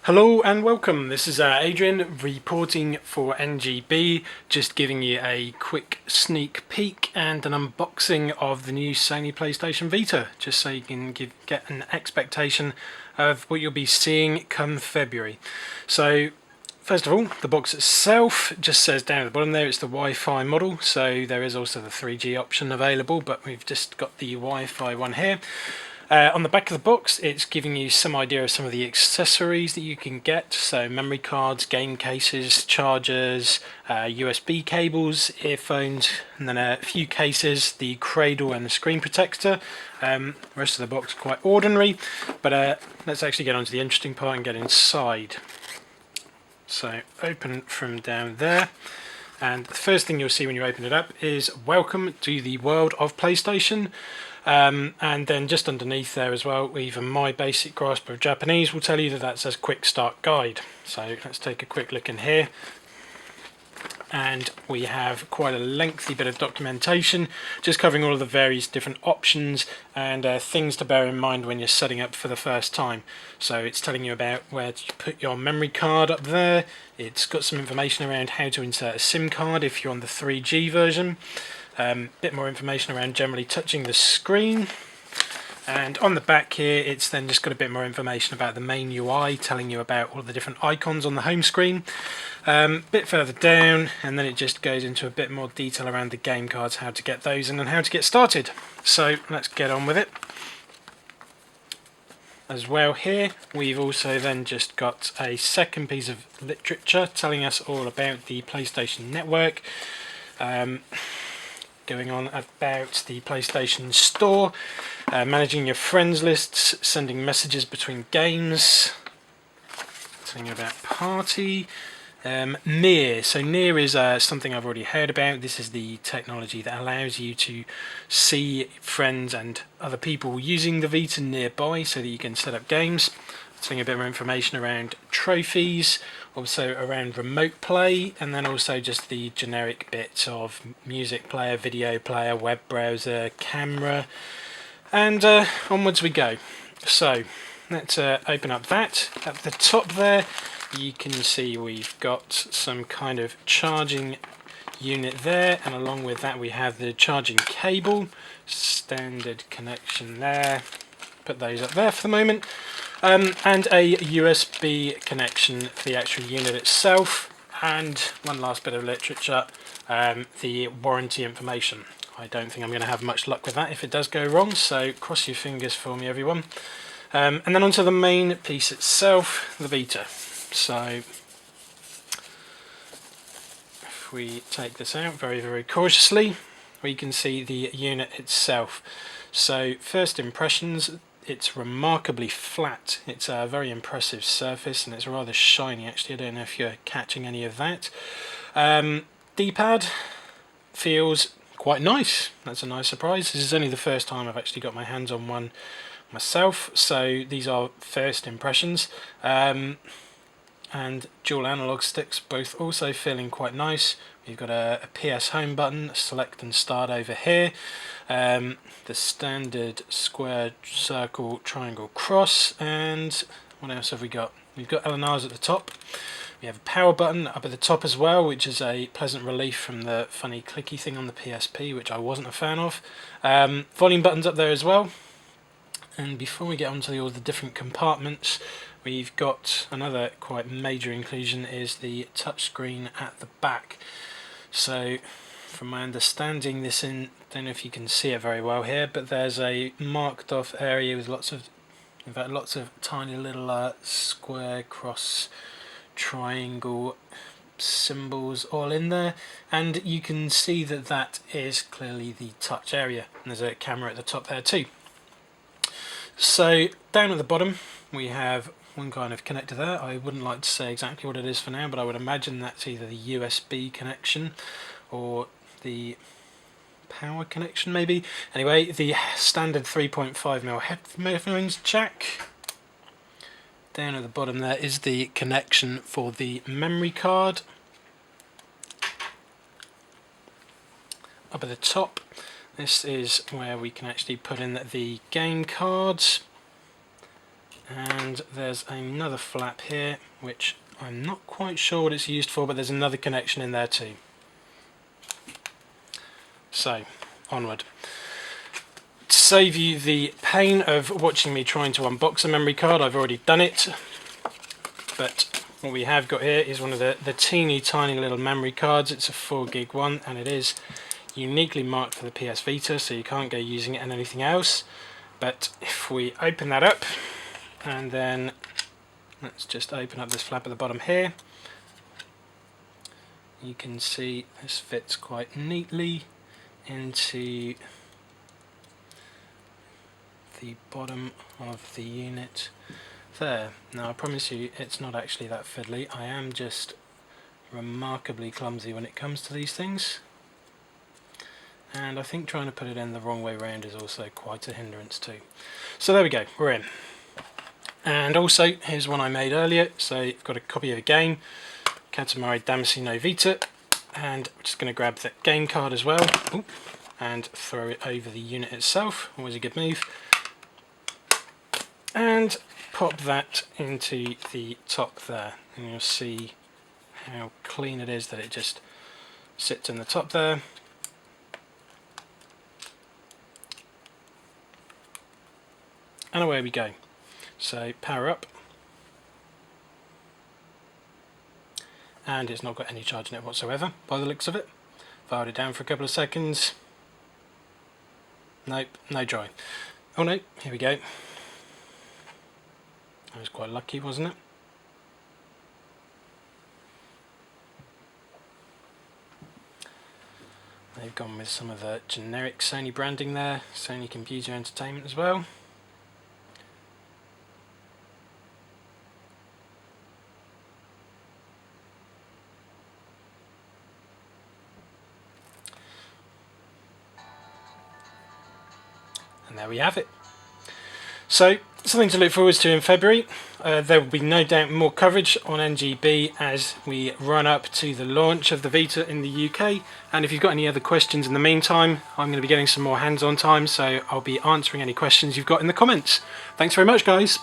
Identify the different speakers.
Speaker 1: Hello and welcome, this is Adrian reporting for NGB, just giving you a quick sneak peek and an unboxing of the new Sony PlayStation Vita, just so you can get an expectation of what you'll be seeing come February. So first of all, the box itself just says down at the bottom there it's the Wi-Fi model, so there is also the 3G option available, but we've just got the Wi-Fi one here. On the back of the box, it's giving you some idea of some of the accessories that you can get, so memory cards, game cases, chargers, USB cables, earphones, and then a few cases, the cradle and the screen protector. The rest of the box quite ordinary, but let's actually get on to the interesting part and get inside. So open from down there, and the first thing you'll see when you open it up is welcome to the world of PlayStation. And then just underneath there as well, even my basic grasp of Japanese will tell you that that says quick start guide. So let's take a quick look in here, and we have quite a lengthy bit of documentation just covering all of the various different options and things to bear in mind when you're setting up for the first time. So it's telling you about where to put your memory card up there. It's got some information around how to insert a SIM card if you're on the 3G version. Bit more information around generally touching the screen, and on the back here it's then just got a bit more information about the main UI, telling you about all the different icons on the home screen. Bit further down, and then it just goes into a bit more detail around the game cards, how to get those and then how to get started. So let's get on with it. As well here we've also then just got a second piece of literature telling us all about the PlayStation Network. Going on about the PlayStation Store, managing your friends lists, sending messages between games, telling you about Party, Near. So Near is something I've already heard about. This is the technology that allows you to see friends and other people using the Vita nearby so that you can set up games. Telling you a bit more information around trophies, also around remote play, and then also just the generic bits of music player, video player, web browser, camera, and onwards we go. So let's open up that. At the top there you can see we've got some kind of charging unit there, and along with that we have the charging cable, standard connection there. Put those up there for the moment. And a USB connection for the actual unit itself, and one last bit of literature, the warranty information. I don't think I'm going to have much luck with that if it does go wrong, so cross your fingers for me everyone. And then onto the main piece itself, the Vita. So if we take this out very cautiously, we can see the unit itself. So first impressions, it's remarkably flat. It's a very impressive surface, and it's rather shiny actually. I don't know if you're catching any of that. D-pad feels quite nice. That's a nice surprise. This is only the first time I've actually got my hands on one myself, so these are first impressions. And dual analog sticks, both also feeling quite nice. We've got a PS home button, select and start over here. The standard square, circle, triangle, cross, and what else have we got? We've got LNRs at the top. We have a power button up at the top as well, which is a pleasant relief from the funny clicky thing on the PSP, which I wasn't a fan of. Volume buttons up there as well. And before we get onto all the different compartments, we've got another quite major inclusion, is the touchscreen at the back. So from my understanding, don't know if you can see it very well here, but there's a marked off area with lots of tiny little square, cross, triangle symbols all in there, and you can see that that is clearly the touch area, and there's a camera at the top there too. So down at the bottom we have one kind of connector there. I wouldn't like to say exactly what it is for now, but I would imagine that's either the USB connection or the power connection maybe. Anyway, the standard 3.5mm headphones jack. Down at the bottom there is the connection for the memory card. Up at the top, this is where we can actually put in the game cards. And there's another flap here, which I'm not quite sure what it's used for, but there's another connection in there too. So, onward. To save you the pain of watching me trying to unbox a memory card, I've already done it. But what we have got here is one of the teeny tiny little memory cards. It's a 4 gig one, and it is uniquely marked for the PS Vita, so you can't go using it in anything else. But if we open that up, and then let's just open up this flap at the bottom here, you can see this fits quite neatly into the bottom of the unit there. Now I promise you it's not actually that fiddly. I am just remarkably clumsy when it comes to these things, and I think trying to put it in the wrong way around is also quite a hindrance too. So there we go, we're in. And also, here's one I made earlier. So you've got a copy of a game, Katamari Damacy no Vita, and I'm just going to grab that game card as well. Ooh, and throw it over the unit itself, always a good move. And pop that into the top there, and you'll see how clean it is that it just sits in the top there. And away we go. So power up, and it's not got any charge in it whatsoever by the looks of it. If I hold it down for a couple of seconds, nope, no dry. Oh no, here we go. I was quite lucky, wasn't it? They've gone with some of the generic Sony branding there, Sony Computer Entertainment as well. And there we have it. So, something to look forward to in February. There will be no doubt more coverage on NGB as we run up to the launch of the Vita in the UK. And if you've got any other questions in the meantime, I'm going to be getting some more hands-on time, so I'll be answering any questions you've got in the comments. Thanks very much, guys.